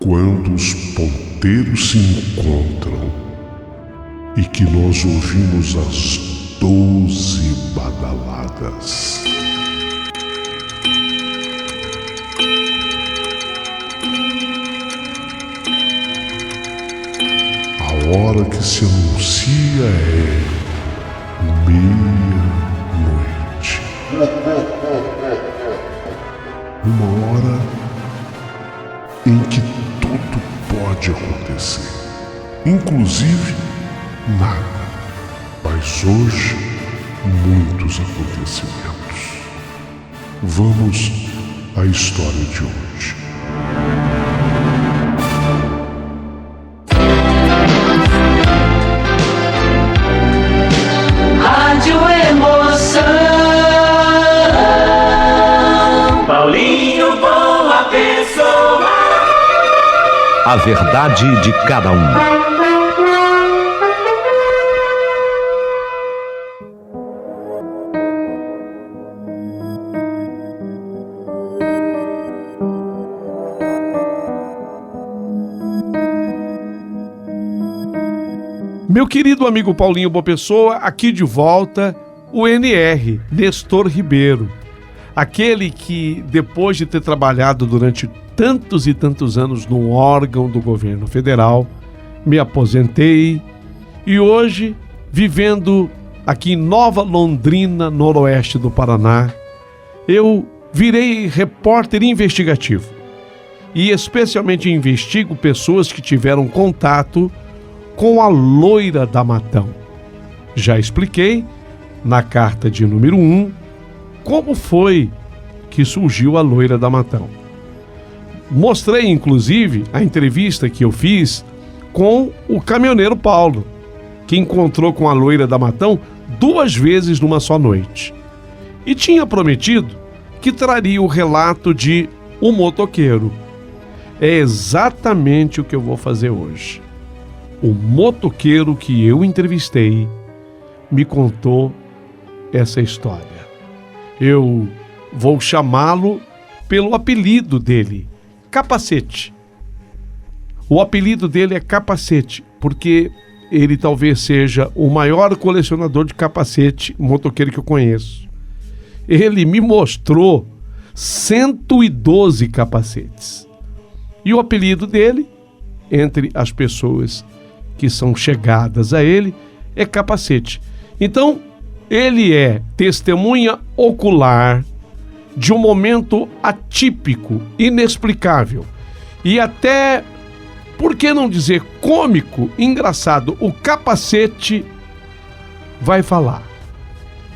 Quando os ponteiros se encontram e que nós ouvimos as 12 badaladas. A hora que se anuncia é meia-noite. Uma hora em que tudo pode acontecer, inclusive nada. Mas hoje, muitos acontecimentos. Vamos à história de hoje. Rádio Emoção. Paulinho Boa Pessoa. A verdade de cada um. Meu querido amigo Paulinho Boa Pessoa, aqui de volta, o NR, Nestor Ribeiro. Aquele que, depois de ter trabalhado durante tantos e tantos anos num órgão do governo federal, me aposentei e hoje, vivendo aqui em Nova Londrina, noroeste do Paraná, eu virei repórter investigativo e especialmente investigo pessoas que tiveram contato com a loira da Matão. Já expliquei, na carta de número 1, como foi que surgiu a loira da Matão. Mostrei, inclusive, a entrevista que eu fiz com o caminhoneiro Paulo, que encontrou com a loira da Matão 2 vezes numa só noite. E tinha prometido que traria o relato de um motoqueiro. É exatamente o que eu vou fazer hoje. O motoqueiro que eu entrevistei me contou essa história. Eu vou chamá-lo pelo apelido dele, Capacete. O apelido dele é Capacete, porque ele talvez seja o maior colecionador de capacete motoqueiro que eu conheço. Ele me mostrou 112 capacetes. E o apelido dele, entre as pessoas que são chegadas a ele, é Capacete. Então, ele é testemunha ocular de um momento atípico, inexplicável e até, por que não dizer, cômico, engraçado. O Capacete vai falar.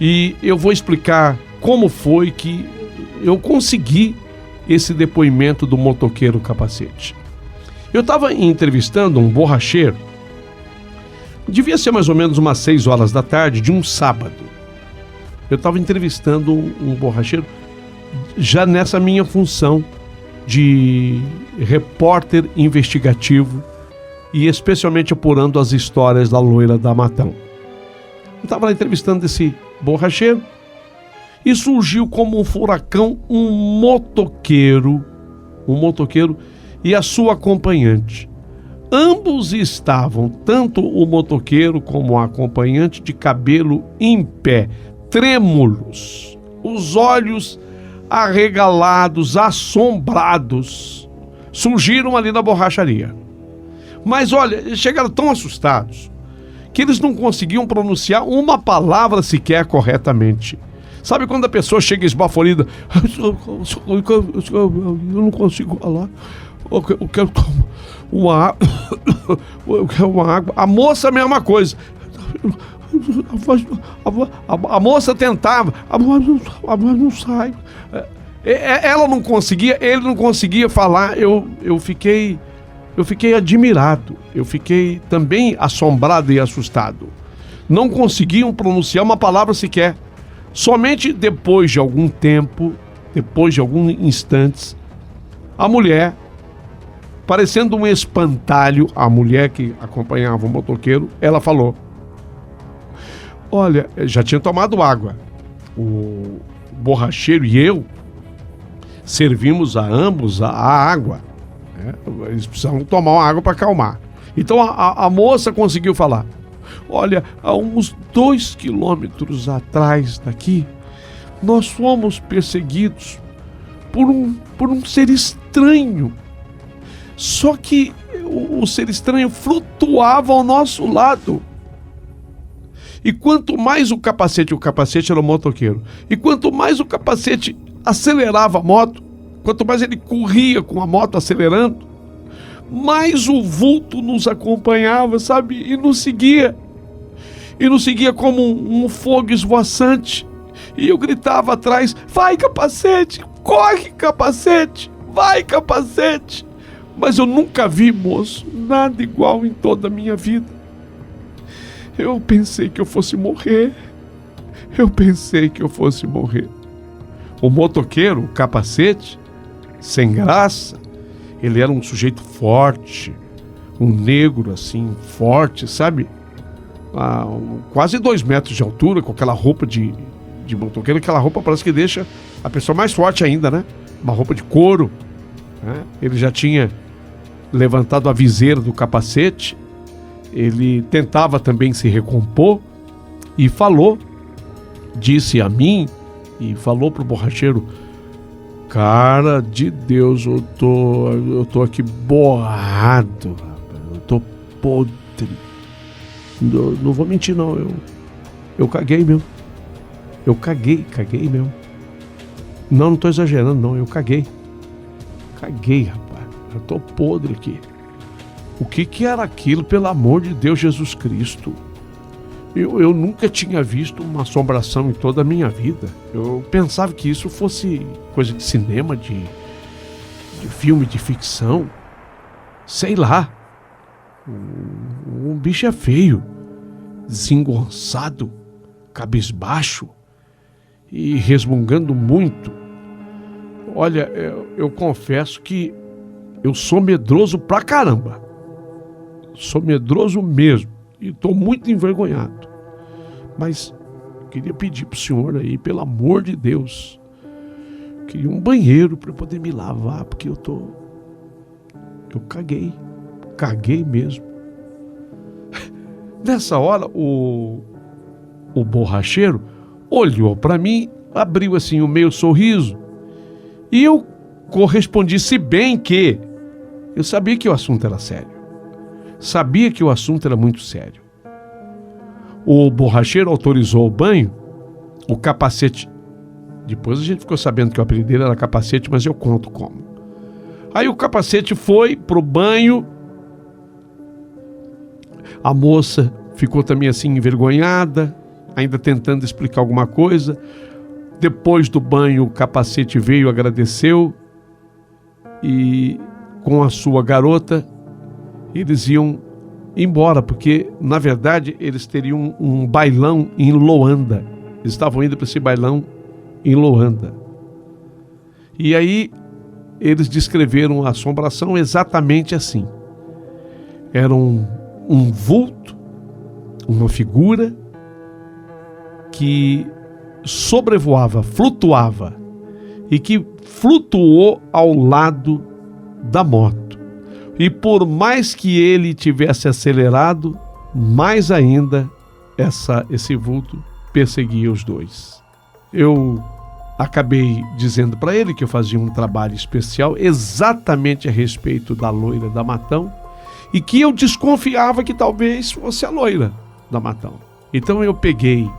E eu vou explicar como foi que eu consegui esse depoimento do motoqueiro Capacete. Eu estava entrevistando um borracheiro. Devia ser mais ou menos umas 6 horas da tarde de um sábado. Eu estava entrevistando um borracheiro já nessa minha função de repórter investigativo e especialmente apurando as histórias da loira da Matão. Eu estava lá entrevistando esse borracheiro e surgiu como um furacão um motoqueiro e a sua acompanhante. Ambos estavam, tanto o motoqueiro como a acompanhante, de cabelo em pé, trêmulos, os olhos arregalados, assombrados, surgiram ali na borracharia. Mas olha, eles chegaram tão assustados que eles não conseguiam pronunciar uma palavra sequer corretamente. Sabe quando a pessoa chega esbaforida? Eu não consigo falar. Eu quero uma água. A moça, a mesma coisa. A moça tentava, a voz não sai. Ela não conseguia, ele não conseguia falar. Eu fiquei admirado. Eu fiquei também assombrado e assustado. Não conseguiam pronunciar uma palavra sequer. Somente depois de algum tempo, depois de alguns instantes, a mulher, parecendo um espantalho, a mulher que acompanhava o motoqueiro, ela falou: olha, já tinha tomado água. O borracheiro e eu servimos a ambos a água. Eles precisavam tomar uma água para acalmar. Então a moça conseguiu falar: olha, há uns 2 quilômetros atrás daqui, nós fomos perseguidos por um ser estranho. Só que o ser estranho flutuava ao nosso lado. E quanto mais o capacete era o motoqueiro, e quanto mais o capacete acelerava a moto, quanto mais ele corria com a moto acelerando, mais o vulto nos acompanhava, sabe? E nos seguia. E nos seguia como um fogo esvoaçante. E eu gritava atrás: vai, capacete! Corre, capacete! Vai, capacete! Mas eu nunca vi, moço, nada igual em toda a minha vida. Eu pensei que eu fosse morrer. O motoqueiro, o capacete, sem graça, ele era um sujeito forte, um negro assim, forte, sabe? Quase 2 metros de altura, com aquela roupa de motoqueiro. Aquela roupa parece que deixa a pessoa mais forte ainda, né? Uma roupa de couro, né? Ele já tinha levantado a viseira do capacete. Ele tentava também se recompor e disse a mim e falou pro borracheiro: cara de Deus, eu tô aqui borrado, eu tô podre. Não vou mentir não, eu caguei mesmo. Eu caguei mesmo. Não tô exagerando não, eu caguei. Caguei, rapaz, eu tô podre aqui. O que era aquilo, pelo amor de Deus, Jesus Cristo? Eu nunca tinha visto uma assombração em toda a minha vida. Eu pensava que isso fosse coisa de cinema, de filme de ficção. Sei lá. Um bicho é feio, desengonçado, cabisbaixo e resmungando muito. Olha, eu confesso que eu sou medroso pra caramba. Sou medroso mesmo e estou muito envergonhado. Mas queria pedir pro senhor aí, pelo amor de Deus, queria um banheiro para poder me lavar, porque eu caguei mesmo. Nessa hora o borracheiro olhou para mim, abriu assim um meio sorriso e eu correspondi, se bem que eu sabia que o assunto era sério. Sabia que o assunto era muito sério. O borracheiro autorizou o banho, o capacete. Depois a gente ficou sabendo que o apelido dele era capacete, mas eu conto como. Aí o capacete foi pro banho. A moça ficou também assim envergonhada, ainda tentando explicar alguma coisa. Depois do banho, o capacete veio, agradeceu e com a sua garota eles iam embora, porque na verdade eles teriam um bailão em Loanda. Eles estavam indo para esse bailão em Loanda. E aí eles descreveram a assombração exatamente assim. Era um vulto, uma figura que sobrevoava, flutuava, e que flutuou ao lado da moto. E por mais que ele tivesse acelerado, mais ainda esse vulto perseguia os dois. Eu acabei dizendo para ele que eu fazia um trabalho especial exatamente a respeito da loira da Matão e que eu desconfiava que talvez fosse a loira da Matão. Então eu peguei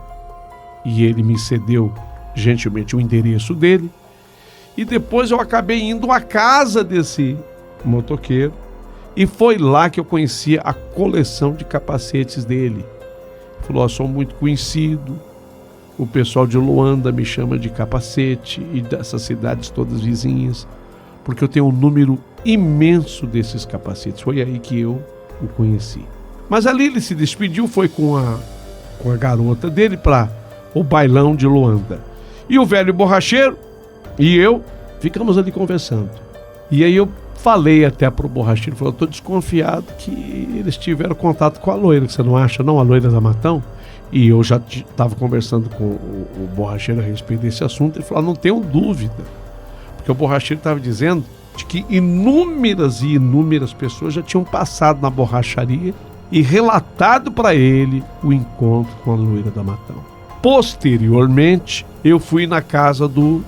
e ele me cedeu gentilmente o endereço dele e depois eu acabei indo à casa desse motoqueiro e foi lá que eu conhecia a coleção de capacetes dele. Ele falou: sou muito conhecido, o pessoal de Luanda me chama de capacete e dessas cidades todas vizinhas, porque eu tenho um número imenso desses capacetes. Foi aí que eu o conheci. Mas ali ele se despediu, foi com a garota dele para o bailão de Luanda. E o velho borracheiro e eu ficamos ali conversando. E aí eu falei até pro borracheiro, falou: eu tô desconfiado que eles tiveram contato com a loira, que você não acha não, a loira da Matão? E eu já estava conversando com o borracheiro a respeito desse assunto. Ele falou: não tenho dúvida, porque o borracheiro estava dizendo de que inúmeras e inúmeras pessoas já tinham passado na borracharia e relatado para ele o encontro com a loira da Matão. Posteriormente, eu fui na casa do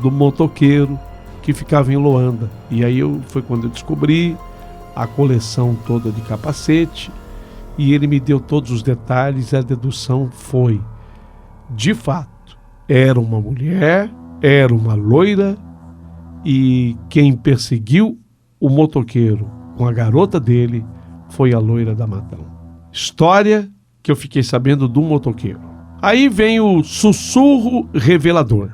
motoqueiro que ficava em Loanda. E aí foi quando eu descobri a coleção toda de capacete e ele me deu todos os detalhes e a dedução foi, de fato, era uma mulher, era uma loira e quem perseguiu o motoqueiro com a garota dele foi a loira da Matão. História que eu fiquei sabendo do motoqueiro. Aí vem o sussurro revelador.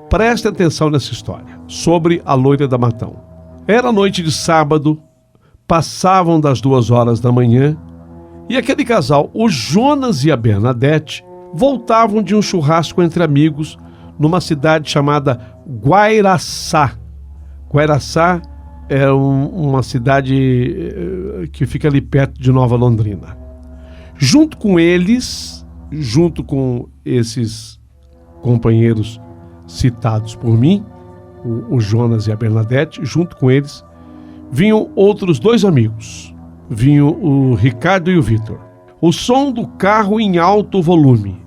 Preste atenção nessa história sobre a loira da Matão. Era noite de sábado, passavam das 2 horas da manhã e aquele casal, o Jonas e a Bernadette, voltavam de um churrasco entre amigos numa cidade chamada Guairaçá. Guairaçá é uma cidade que fica ali perto de Nova Londrina. Junto com eles, junto com esses companheiros citados por mim, o Jonas e a Bernadette, junto com eles, vinham outros 2 amigos. Vinham o Ricardo e o Vitor. O som do carro em alto volume.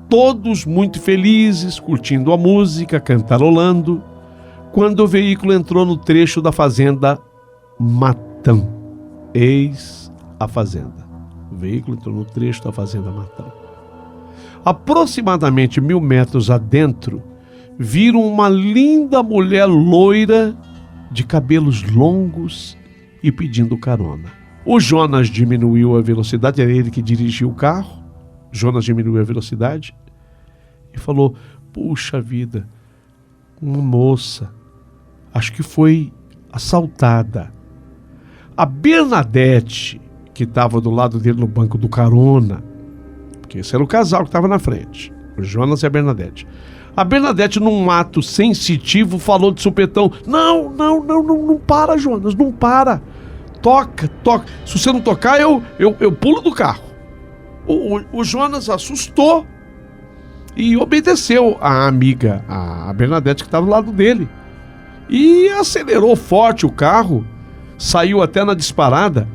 Todos muito felizes, curtindo a música, cantarolando, quando o veículo entrou no trecho da fazenda Matão. Eis a fazenda. O veículo entrou no trecho da fazenda Matão. Aproximadamente 1000 metros adentro, viram uma linda mulher loira de cabelos longos e pedindo carona. O Jonas diminuiu a velocidade, era ele que dirigia o carro. Jonas diminuiu a velocidade e falou: puxa vida, uma moça, acho que foi assaltada. A Bernadette, que estava do lado dele no banco do carona, porque esse era o casal que estava na frente, o Jonas e a Bernadette. A Bernadette, num ato sensitivo, falou de supetão: não para, Jonas, não para. Toca. Se você não tocar, eu pulo do carro. O Jonas assustou e obedeceu a amiga, a Bernadette, que estava do lado dele. E acelerou forte o carro, saiu até na disparada.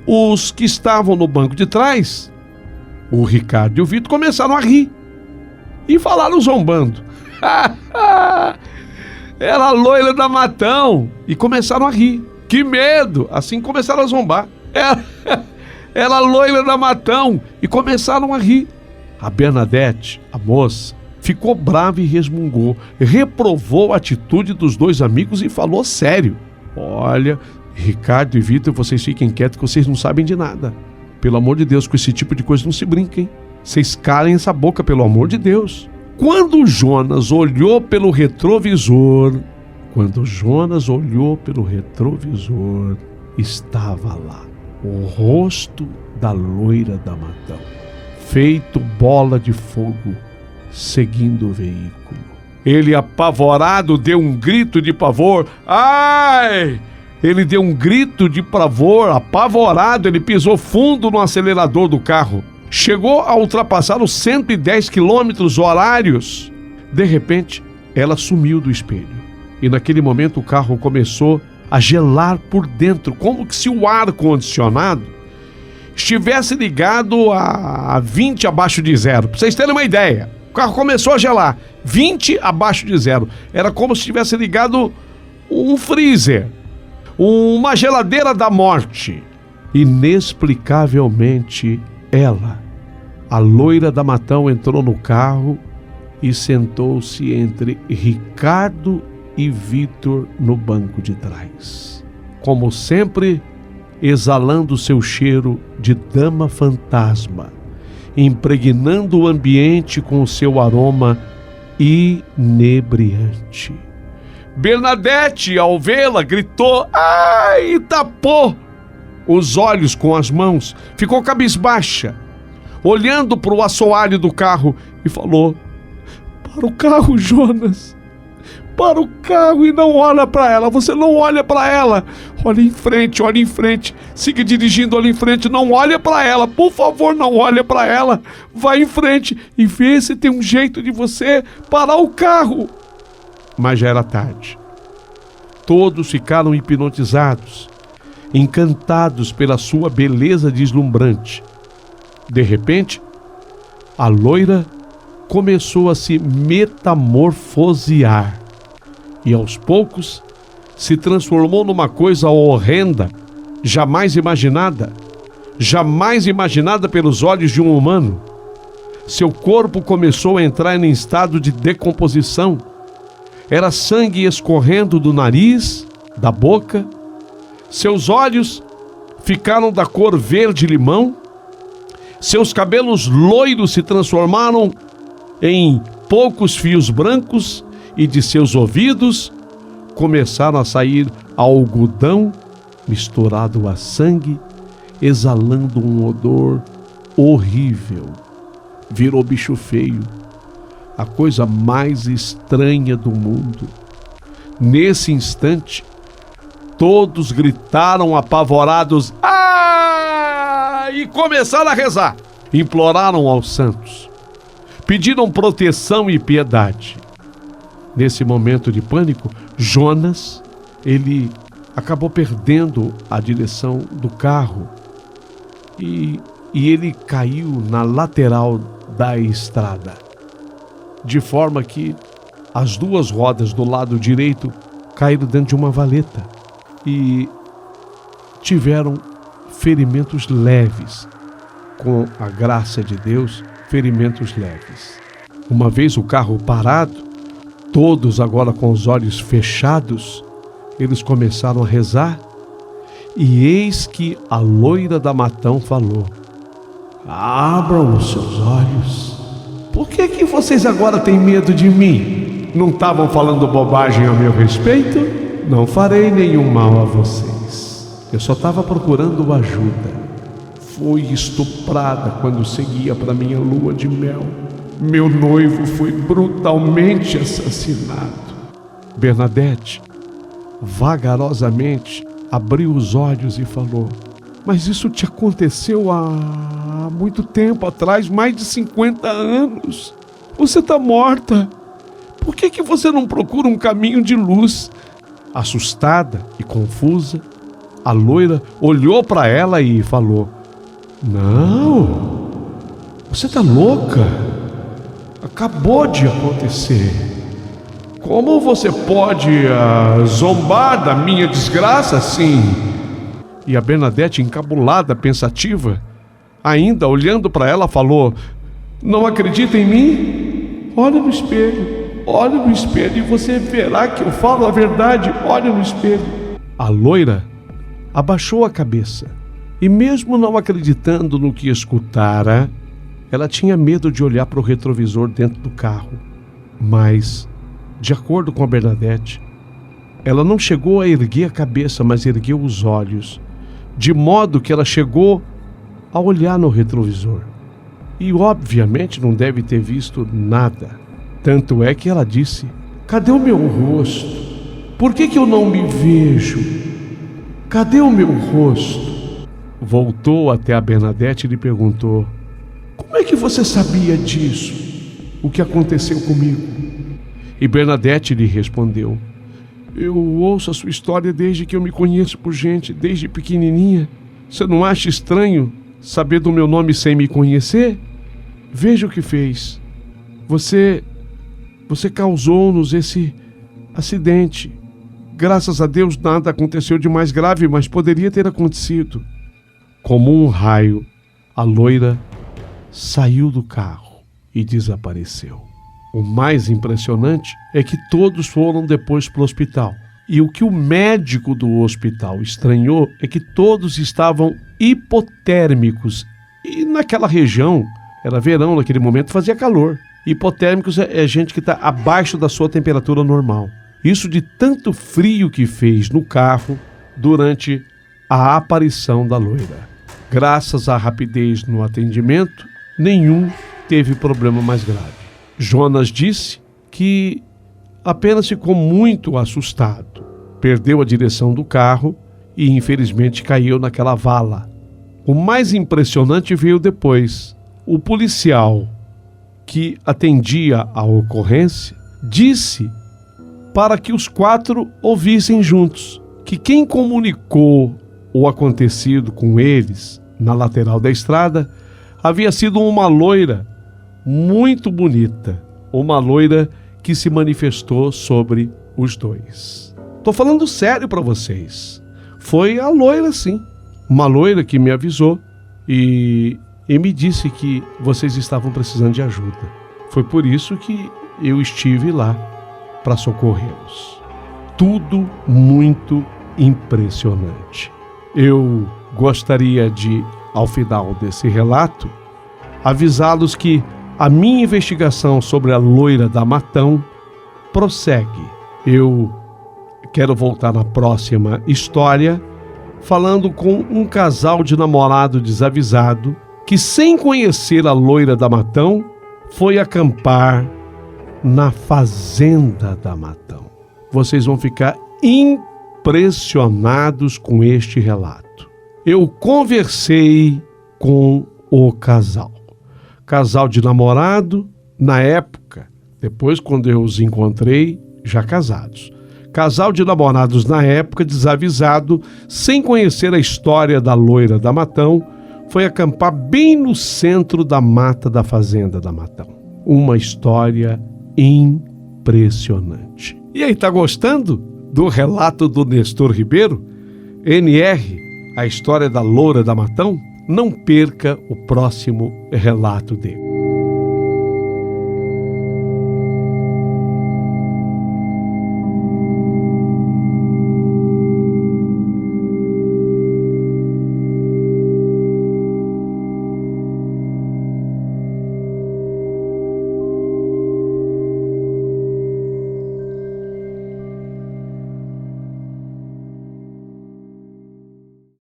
Os que estavam no banco de trás, o Ricardo e o Vitor, começaram a rir e falaram zombando. Era a loira da Matão. E começaram a rir. Que medo! Assim começaram a zombar. Era a loira da Matão. E começaram a rir. A Bernadette, a moça, ficou brava e resmungou. Reprovou a atitude dos 2 amigos e falou sério: olha, Ricardo e Vitor, vocês fiquem quietos que vocês não sabem de nada. Pelo amor de Deus, com esse tipo de coisa não se brinquem. Vocês calem essa boca, pelo amor de Deus. Quando o Jonas olhou pelo retrovisor, estava lá o rosto da loira da Matão, feito bola de fogo, seguindo o veículo. Ele, apavorado, deu um grito de pavor. Ai! Ele deu um grito de pavor, apavorado, ele pisou fundo no acelerador do carro. Chegou a ultrapassar os 110 quilômetros horários. De repente, ela sumiu do espelho. E naquele momento o carro começou a gelar por dentro, como se o ar-condicionado estivesse ligado a 20 abaixo de zero. Para vocês terem uma ideia, o carro começou a gelar 20 abaixo de zero. Era como se tivesse ligado um freezer, uma geladeira da morte. Inexplicavelmente, ela, a loira da Matão, entrou no carro e sentou-se entre Ricardo e Vitor no banco de trás. Como sempre, exalando seu cheiro de dama fantasma, impregnando o ambiente com seu aroma inebriante. Bernadette, ao vê-la, gritou: ai! E tapou os olhos com as mãos, ficou cabisbaixa, olhando para o assoalho do carro e falou: para o carro, Jonas, para o carro e não olha para ela, você não olha para ela, olha em frente, siga dirigindo, olha em frente, não olha para ela, por favor, não olha para ela, vai em frente e vê se tem um jeito de você parar o carro. Mas já era tarde. Todos ficaram hipnotizados, encantados pela sua beleza deslumbrante. De repente, a loira começou a se metamorfosear e, aos poucos, se transformou numa coisa horrenda, jamais imaginada pelos olhos de um humano. Seu corpo começou a entrar em estado de decomposição. Era sangue escorrendo do nariz, da boca. Seus olhos ficaram da cor verde-limão. Seus cabelos loiros se transformaram em poucos fios brancos e de seus ouvidos começaram a sair algodão misturado a sangue, exalando um odor horrível. Virou bicho feio, a coisa mais estranha do mundo. Nesse instante, todos gritaram apavorados: "Ah!" e começaram a rezar. Imploraram aos santos, pediram proteção e piedade. Nesse momento de pânico, Jonas, ele acabou perdendo a direção do carro e ele caiu na lateral da estrada, de forma que as duas rodas do lado direito caíram dentro de uma valeta e tiveram ferimentos leves. Com a graça de Deus, ferimentos leves. Uma vez o carro parado, todos agora com os olhos fechados, eles começaram a rezar, e eis que a loira da Matão falou: "Abram os seus olhos. Por que vocês agora têm medo de mim? Não estavam falando bobagem a meu respeito? Não farei nenhum mal a vocês. Eu só estava procurando ajuda. Fui estuprada quando seguia para minha lua de mel. Meu noivo foi brutalmente assassinado." Bernadette, vagarosamente, abriu os olhos e falou: "Mas isso te aconteceu há muito tempo atrás, mais de 50 anos. Você está morta. Por que você não procura um caminho de luz?" Assustada e confusa, a loira olhou para ela e falou: "Não, você está louca. Acabou de acontecer. Como você pode zombar da minha desgraça assim?" E a Bernadette, encabulada, pensativa, ainda olhando para ela, falou: "Não acredita em mim? Olha no espelho e você verá que eu falo a verdade. Olha no espelho." A loira abaixou a cabeça e, mesmo não acreditando no que escutara, ela tinha medo de olhar para o retrovisor dentro do carro. Mas, de acordo com a Bernadette, ela não chegou a erguer a cabeça, mas ergueu os olhos, de modo que ela chegou a olhar no retrovisor. E, obviamente, não deve ter visto nada. Tanto é que ela disse: "Cadê o meu rosto? Por que eu não me vejo? Cadê o meu rosto?" Voltou até a Bernadette e lhe perguntou: "Como é que você sabia disso? O que aconteceu comigo?" E Bernadette lhe respondeu: "Eu ouço a sua história desde que eu me conheço por gente, desde pequenininha. Você não acha estranho saber do meu nome sem me conhecer? Veja o que fez. Você causou-nos esse acidente. Graças a Deus nada aconteceu de mais grave, mas poderia ter acontecido." Como um raio, a loira saiu do carro e desapareceu. O mais impressionante é que todos foram depois para o hospital. E o que o médico do hospital estranhou é que todos estavam hipotérmicos. E naquela região, era verão, naquele momento fazia calor. Hipotérmicos é gente que está abaixo da sua temperatura normal. Isso de tanto frio que fez no carro durante a aparição da loira. Graças à rapidez no atendimento, nenhum teve problema mais grave. Jonas disse que apenas ficou muito assustado. Perdeu a direção do carro e, infelizmente, caiu naquela vala. O mais impressionante veio depois. O policial que atendia a ocorrência disse para que os 4 ouvissem juntos que quem comunicou o acontecido com eles na lateral da estrada havia sido uma loira muito bonita, uma loira que se manifestou sobre os 2. Tô falando sério para vocês. Foi a loira, sim. Uma loira que me avisou e me disse que vocês estavam precisando de ajuda. Foi por isso que eu estive lá para socorrê-los. Tudo muito impressionante. Eu gostaria de, ao final desse relato, avisá-los que a minha investigação sobre a loira da Matão prossegue. Eu quero voltar na próxima história falando com um casal de namorado desavisado que, sem conhecer a loira da Matão, foi acampar na fazenda da Matão. Vocês vão ficar impressionados com este relato. Eu conversei com o casal de namorado, na época, depois quando eu os encontrei, já casados. Casal de namorados na época, desavisado, sem conhecer a história da loira da Matão, foi acampar bem no centro da mata da fazenda da Matão. Uma história impressionante. E aí, tá gostando do relato do Nestor Ribeiro? NR, a história da loira da Matão? Não perca o próximo relato dele.